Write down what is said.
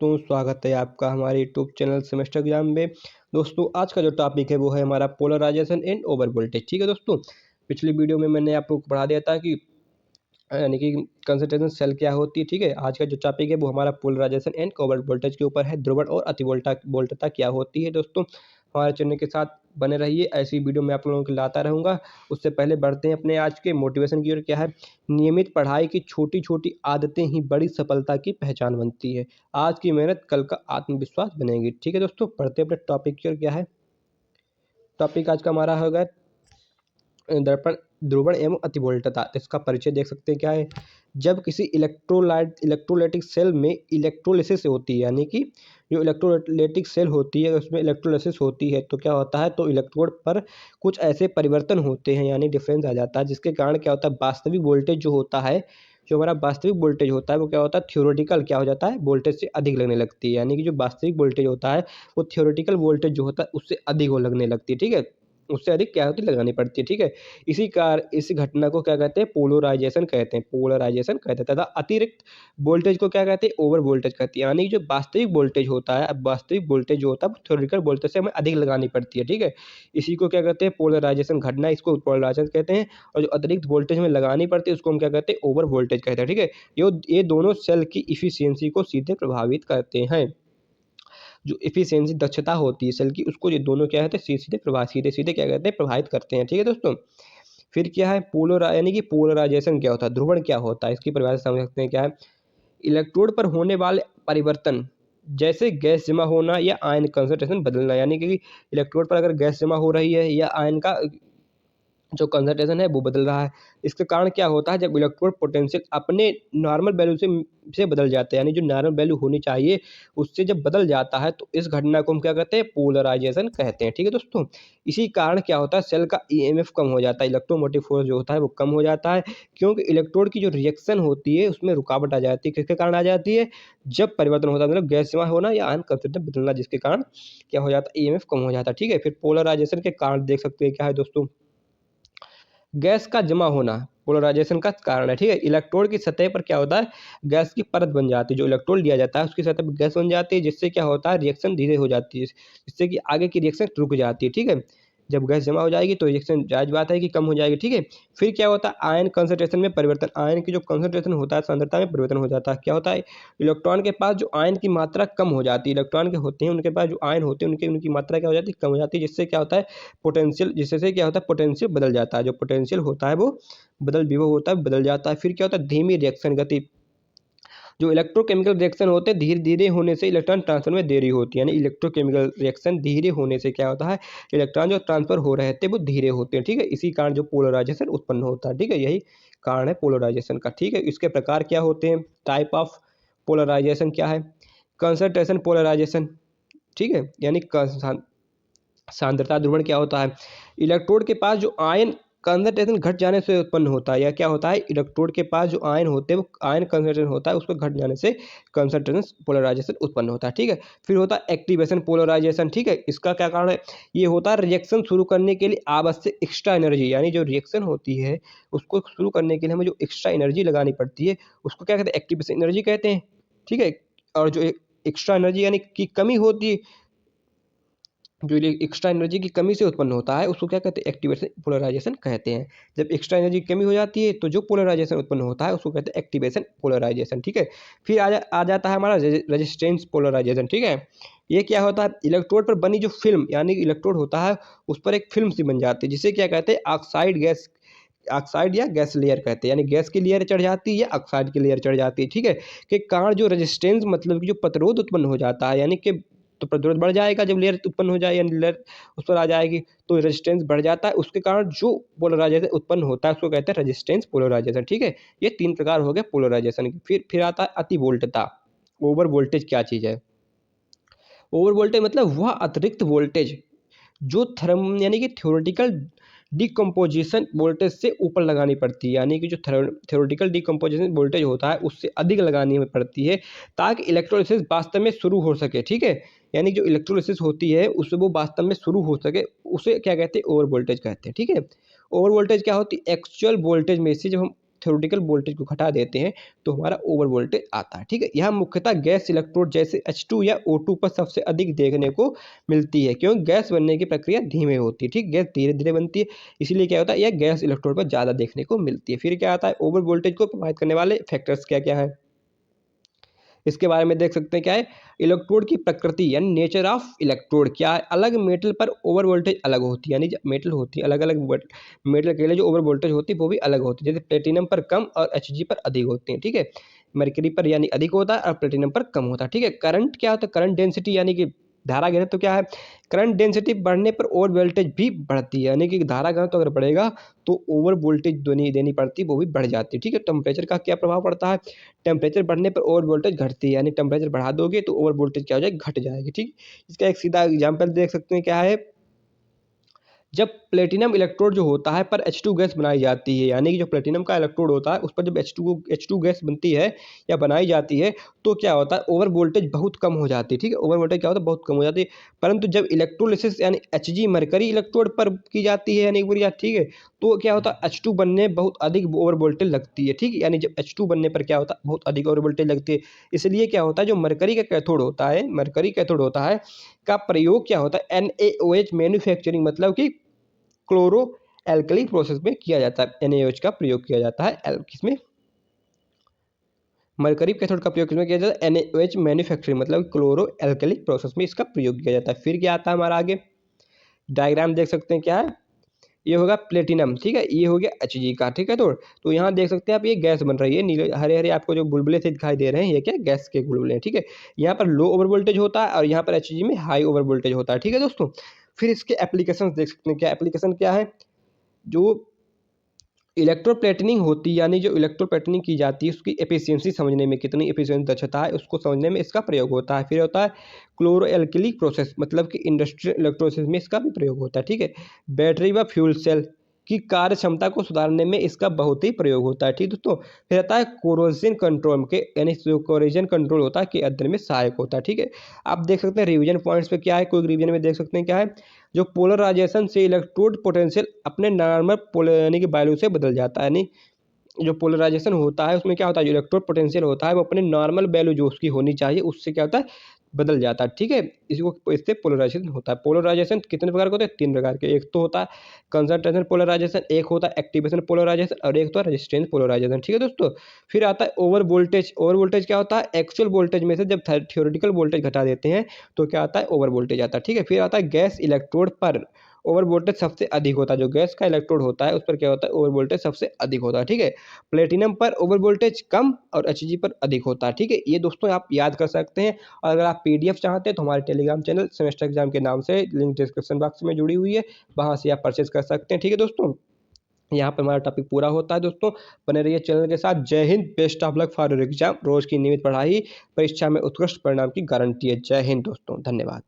दोस्तों, स्वागत है आपका हमारे यूट्यूब चैनल सेमेस्टर एग्जाम में। दोस्तों, आज का जो टॉपिक है वो है हमारा पोलराइजेशन एंड ओवर वोल्टेज। ठीक है दोस्तों, पिछली वीडियो में मैंने आपको पढ़ा दिया था कि यानी कि कंसंट्रेशन सेल क्या होती है। ठीक है, आज का जो टॉपिक है वो हमारा पोलराइजेशन एंड ओवर वोल्टेज के ऊपर है। ध्रुवण और अतिवोल्टता क्या होती है। दोस्तों, हमारे चैनल के साथ बने रहिए, ऐसी वीडियो मैं आप लोगों को लाता रहूँगा। उससे पहले बढ़ते हैं अपने आज के मोटिवेशन की ओर। क्या है, नियमित पढ़ाई की छोटी छोटी आदतें ही बड़ी सफलता की पहचान बनती है। आज की मेहनत कल का आत्मविश्वास बनेगी। ठीक है दोस्तों, पढ़ते अपने टॉपिक की ओर। क्या है टॉपिक आज का हमारा होगा दर्पण ध्रुवण एवं अतिवोल्टता। तो इसका परिचय देख सकते हैं। क्या है, जब किसी इलेक्ट्रोलाइटिक सेल में इलेक्ट्रोलिसिस होती है, यानी कि जो इलेक्ट्रोलाइटिक सेल होती है उसमें इलेक्ट्रोलिसिस होती है, तो क्या होता है, तो इलेक्ट्रोड पर कुछ ऐसे परिवर्तन होते हैं, यानी डिफरेंस आ जाता है, जिसके कारण क्या होता है, वास्तविक वोल्टेज जो होता है, जो हमारा वास्तविक वोल्टेज होता है वो क्या होता है, थ्योरेटिकल क्या हो जाता है, वोल्टेज से अधिक लगने लगती है। यानी कि जो वास्तविक वोल्टेज होता है वो थ्योरेटिकल वोल्टेज जो होता है उससे अधिक हो लगने लगती है। ठीक है, उससे अधिक क्या होती है, लगानी पड़ती है। ठीक है, इस घटना को क्या कहते हैं, पोलराइजेशन कहते हैं। पोलराइजेशन कहते हैं। तथा अतिरिक्त वोल्टेज को क्या कहते हैं, ओवर वोल्टेज कहते हैं। यानी जो वास्तविक वोल्टेज होता है, अब वास्तविक वोल्टेज जो होता है वो थ्योरेटिकल वोल्टेज से हमें अधिक लगानी पड़ती है। ठीक है, इसी को क्या कहते हैं, पोलराइजेशन घटना, इसको पोलराइजेशन कहते हैं। और जो अतिरिक्त वोल्टेज हमें लगानी पड़ती है उसको हम क्या कहते हैं, ओवर वोल्टेज कहते हैं। ठीक है, ये दोनों सेल की इफिशियंसी को सीधे प्रभावित करते हैं। जो एफिशिएंसी दक्षता होती है सेल की, उसको ये दोनों क्या कहते हैं, सीधे सीधे क्या कहते हैं, प्रभावित करते हैं। ठीक है दोस्तों, फिर क्या है यानी कि पोलराइजेशन क्या होता है, ध्रुवण क्या होता है, इसकी परिभाषा समझ सकते हैं। क्या है, इलेक्ट्रोड पर होने वाले परिवर्तन, जैसे गैस जमा होना या आयन कंसंट्रेशन बदलना। यानी कि इलेक्ट्रोड पर अगर गैस जमा हो रही है या आयन का जो कंसंट्रेशन है वो बदल रहा है, इसके कारण क्या होता है, जब इलेक्ट्रोड पोटेंशियल अपने नॉर्मल वैल्यू से बदल जाता है, यानी जो नॉर्मल वैल्यू होनी चाहिए उससे जब बदल जाता है, तो इस घटना को हम क्या कहते हैं, पोलराइजेशन कहते हैं। ठीक है दोस्तों, इसी कारण क्या होता है, सेल का ईएमएफ कम हो जाता है, इलेक्ट्रोमोटिव फोर्स जो होता है वो कम हो जाता है, क्योंकि इलेक्ट्रोड की जो रिएक्शन होती है उसमें रुकावट आ जाती है। किसके कारण आ जाती है, जब परिवर्तन होता है, मतलब गैस जमा होना या आयन कंसंट्रेशन बदलना, जिसके कारण क्या हो जाता है, ईएमएफ कम हो जाता है। ठीक है, फिर पोलराइजेशन के कारण देख सकते हैं। क्या है दोस्तों, गैस का जमा होना पोलराइजेशन का कारण है। ठीक है, इलेक्ट्रोड की सतह पर क्या होता है, गैस की परत बन जाती है। जो इलेक्ट्रोड लिया जाता है उसकी सतह पर गैस बन जाती है, जिससे क्या होता है, रिएक्शन धीरे हो जाती है, जिससे कि आगे की रिएक्शन रुक जाती है। ठीक है, जब गैस जमा हो जाएगी तो रिएक्शन जायज बात है कि कम हो जाएगी। ठीक है, फिर क्या होता है, आयन कंसंट्रेशन में परिवर्तन, आयन की जो कंसंट्रेशन होता है, सांद्रता में परिवर्तन हो जाता है। क्या होता है, इलेक्ट्रॉन के पास जो आयन की मात्रा कम हो जाती है, इलेक्ट्रॉन के होते हैं उनके पास जो आयन होते हैं उनकी मात्रा क्या हो जाती है, कम हो जाती है, जिससे क्या होता है, पोटेंशियल, जिससे क्या होता है, पोटेंशियल बदल जाता है, जो पोटेंशियल होता है वो विभव होता है, बदल जाता है। फिर क्या होता है, धीमी रिएक्शन गति, जो इलेक्ट्रोकेमिकल रिएक्शन होते हैं धीरे धीरे होने से इलेक्ट्रॉन ट्रांसफर में देरी होती है। यानी इलेक्ट्रोकेमिकल रिएक्शन धीरे होने से क्या होता है, इलेक्ट्रॉन जो ट्रांसफर हो रहे थे वो धीरे होते हैं। ठीक है, इसी कारण जो पोलराइजेशन उत्पन्न होता है। ठीक है, यही कारण है पोलराइजेशन का। ठीक है, इसके प्रकार क्या होते हैं, टाइप ऑफ पोलराइजेशन क्या है, कंसंट्रेशन पोलराइजेशन। ठीक है, यानी सांद्रता ध्रुवण क्या होता है, इलेक्ट्रोड के पास जो आयन कंसंट्रेशन घट जाने से उत्पन्न होता है, या क्या होता है, इलेक्ट्रोड के पास जो आयन होते हैं वो आयन कंसंट्रेशन होता है उसको घट जाने से कंसंट्रेशन पोलराइजेशन उत्पन्न होता है। ठीक है, फिर होता है एक्टिवेशन पोलराइजेशन। ठीक है, इसका क्या कारण है, ये होता है रिएक्शन शुरू करने के लिए आवश्यक एक्स्ट्रा एनर्जी, यानी जो रिएक्शन होती है उसको शुरू करने के लिए हमें जो एक्स्ट्रा एनर्जी लगानी पड़ती है उसको क्या कहते हैं, एक्टिवेशन एनर्जी कहते हैं। ठीक है, और जो एक्स्ट्रा एनर्जी यानी कि कमी होती है, जो एक्स्ट्रा एनर्जी की कमी से उत्पन्न होता है उसको क्या कहते हैं, एक्टिवेशन पोलराइजेशन कहते हैं। जब एक्स्ट्रा एनर्जी की कमी हो जाती है तो जो पोलराइजेशन उत्पन्न होता है उसको कहते हैं एक्टिवेशन पोलराइजेशन। ठीक है, फिर आ जाता है हमारा रेजिस्टेंस पोलराइजेशन। ठीक है, ये क्या होता है, इलेक्ट्रोड पर बनी जो फिल्म, यानी इलेक्ट्रोड होता है उस पर एक फिल्म सी बन जाती है, जिसे क्या कहते हैं, ऑक्साइड या गैस लेयर कहते हैं। यानी गैस की लेयर चढ़ जाती है या ऑक्साइड की लेयर चढ़ जाती है। ठीक है, के कारण जो रेजिस्टेंस मतलब कि जो प्रतिरोध उत्पन्न हो जाता है, यानी कि तो प्रतिरोध बढ़ जाएगा, जब लेयर उत्पन्न हो जाए, यानी लेयर उस पर आ जाएगी तो रेजिस्टेंस बढ़ जाता है, उसके कारण जो पोलराइजेशन उत्पन्न होता है उसको कहते हैं रेजिस्टेंस पोलराइजेशन। ठीक है, ये 3 प्रकार हो गए पोलराइजेशन के। फिर आता है अतिवोल्टता, ओवर वोल्टेज क्या चीज़ है, ओवर वोल्टेज मतलब वह अतिरिक्त वोल्टेज जो यानी कि थ्योरेटिकल डिकम्पोजिशन वोल्टेज से ऊपर लगानी पड़ती है, यानी कि जो थ्योरेटिकल डिकम्पोजिशन वोल्टेज होता है उससे अधिक लगानी पड़ती है, ताकि इलेक्ट्रोलिसिस वास्तव में शुरू हो सके। ठीक है, यानी जो इलेक्ट्रोलिसिस होती है उससे वो वास्तव में शुरू हो सके, उसे क्या कहते हैं, ओवर वोल्टेज कहते हैं। ठीक है, ओवर वोल्टेज क्या होती है, एक्चुअल वोल्टेज में से जब हम थ्योरेटिकल वोल्टेज को घटा देते हैं तो हमारा ओवर वोल्टेज आता है। ठीक है, यह मुख्यतः गैस इलेक्ट्रोड जैसे H2 या O2 पर सबसे अधिक देखने को मिलती है, क्योंकि गैस बनने की प्रक्रिया धीमे होती है। ठीक, गैस धीरे धीरे बनती है, इसलिए क्या होता है, यह गैस इलेक्ट्रोड पर ज़्यादा देखने को मिलती है। फिर क्या आता है, ओवर वोल्टेज को प्रभावित करने वाले फैक्टर्स क्या क्या है, इसके बारे में देख सकते हैं। क्या है, इलेक्ट्रोड की प्रकृति यानी नेचर ऑफ इलेक्ट्रोड क्या है, अलग मेटल पर ओवर वोल्टेज अलग होती है, यानी मेटल होती है अलग अलग, मेटल के लिए जो ओवर वोल्टेज होती है वो भी अलग होती है। जैसे प्लेटिनम पर कम और Hg पर अधिक होती है। ठीक है, मरकरी पर यानी अधिक होता है और प्लेटिनम पर कम होता है। ठीक है, करंट क्या होता है, करंट डेंसिटी यानी कि धारा घनत्व क्या है, करंट डेंसिटी बढ़ने पर ओवर वोल्टेज भी बढ़ती है, यानी कि धारा घनत्व अगर बढ़ेगा तो ओवर वोल्टेज देनी पड़ती है, वो भी बढ़ जाती है। ठीक है, टेम्परेचर का क्या प्रभाव पड़ता है, टेम्परेचर बढ़ने पर ओवर वोल्टेज घटती है, यानी टेम्परेचर बढ़ा दोगे तो ओवर वोल्टेज क्या हो जाएगी, घट जाएगी। ठीक, इसका एक सीधा एग्जाम्पल देख सकते हैं। क्या है, जब प्लेटिनम इलेक्ट्रोड जो होता है पर H2 गैस बनाई जाती है, यानी कि जो प्लेटिनम का इलेक्ट्रोड होता है उस पर जब H2 गैस बनती है या बनाई जाती है तो क्या होता है, ओवर वोल्टेज बहुत कम हो जाती है। ठीक है, ओवर वोल्टेज क्या होता है, बहुत कम हो जाती है। परंतु जब इलेक्ट्रोलिसिस यानी Hg मरकरी इलेक्ट्रोड पर की जाती है यानी बोली जाती, ठीक है, तो क्या होता है, H2 बनने बहुत अधिक ओवर वोल्टेज लगती है। ठीक, यानी जब H2 बनने पर क्या होता है, बहुत अधिक ओवर वोल्टेज लगती है। इसलिए क्या होता है, जो मरकरी का कैथोड होता है, मरकरी कैथोड होता है का प्रयोग क्या होता है, NaOH मैन्युफैक्चरिंग मतलब कि क्लोरो एल्कली प्रोसेस में किया जाता है। NaOH का प्रयोग किया जाता है किसमें, मरकरी कैथोड का प्रयोग किसमें किया जाता है, NaOH मैन्युफैक्चरिंग मतलब क्लोरो एल्कली प्रोसेस में इसका प्रयोग किया जाता है। फिर क्या आता है हमारा आगे, डायग्राम देख सकते हैं। क्या है, ये होगा प्लेटिनम, ठीक है, ये हो गया Hg का। ठीक है, तो यहाँ देख सकते हैं आप, ये गैस बन रही है, नीले हरे हरे आपको जो बुलबुले से दिखाई दे रहे हैं, ये क्या गैस के बुलबुले हैं। ठीक है, यहाँ पर लो ओवर वोल्टेज होता है और यहाँ पर Hg में हाई ओवर वोल्टेज होता है। ठीक है दोस्तों, फिर इसके एप्लीकेशन देख सकते हैं। क्या एप्लीकेशन क्या है, जो इलेक्ट्रोप्लेटिनिंग होती है, यानी जो इलेक्ट्रोप्लेटिनिंग की जाती है उसकी एफिशिएंसी समझने में, कितनी एफिशिएंसी दक्षता है उसको समझने में इसका प्रयोग होता है। फिर होता है क्लोरो एल्कली प्रोसेस मतलब कि इंडस्ट्रियल इलेक्ट्रोसिस में इसका भी प्रयोग होता है। ठीक है, बैटरी व फ्यूल सेल की कार्य क्षमता को सुधारने में इसका बहुत ही प्रयोग होता है। ठीक दोस्तों, फिर आता है कोरोजन कंट्रोल के, यानी जो कोरोजन कंट्रोल होता है के अध्ययन में सहायक होता है। ठीक है, आप देख सकते हैं रिवीजन पॉइंट्स पे क्या है, कोई रिवीजन में देख सकते हैं। क्या है, जो पोलराइजेशन से इलेक्ट्रोड पोटेंशियल अपने नॉर्मल यानी कि वैल्यू से बदल जाता है, यानी जो पोलराइजेशन होता है उसमें क्या होता है, जो इलेक्ट्रोड पोटेंशियल होता है वो अपने नॉर्मल वैल्यू जो उसकी होनी चाहिए उससे क्या होता है, बदल जाता है। ठीक है, इससे पोलराइजेशन होता है। पोलराइजेशन कितने प्रकार के होते हैं, 3 प्रकार के। एक तो होता है कंसंट्रेशन पोलराइजेशन, एक होता है एक्टिवेशन पोलराइजेशन और एक तो है रेजिस्टेंस पोलराइजेशन। ठीक है दोस्तों, फिर आता है ओवर वोल्टेज। ओवर वोल्टेज क्या होता है, एक्चुअल वोल्टेज में से जब थ्योरेटिकल वोल्टेज घटा देते हैं तो क्या आता है, ओवर वोल्टेज आता है। ठीक है, फिर आता है गैस इलेक्ट्रोड पर ओवर वोल्टेज सबसे अधिक होता है, जो गैस का इलेक्ट्रोड होता है उस पर क्या होता है, ओवर वोल्टेज सबसे अधिक होता है। ठीक है, प्लेटिनम पर ओवर वोल्टेज कम और Hg पर अधिक होता है। ठीक है, ये दोस्तों आप याद कर सकते हैं। और अगर आप PDF चाहते हैं तो हमारे टेलीग्राम चैनल सेमेस्टर एग्जाम के नाम से लिंक डिस्क्रिप्शन बॉक्स में जुड़ी हुई है, वहाँ से आप परचेज कर सकते हैं। ठीक है दोस्तों, यहाँ पर हमारा टॉपिक पूरा होता है। दोस्तों बने रहिए चैनल के साथ। जय हिंद, best of luck for your exam. रोज की नियमित पढ़ाई परीक्षा में उत्कृष्ट परिणाम की गारंटी है। जय हिंद दोस्तों, धन्यवाद।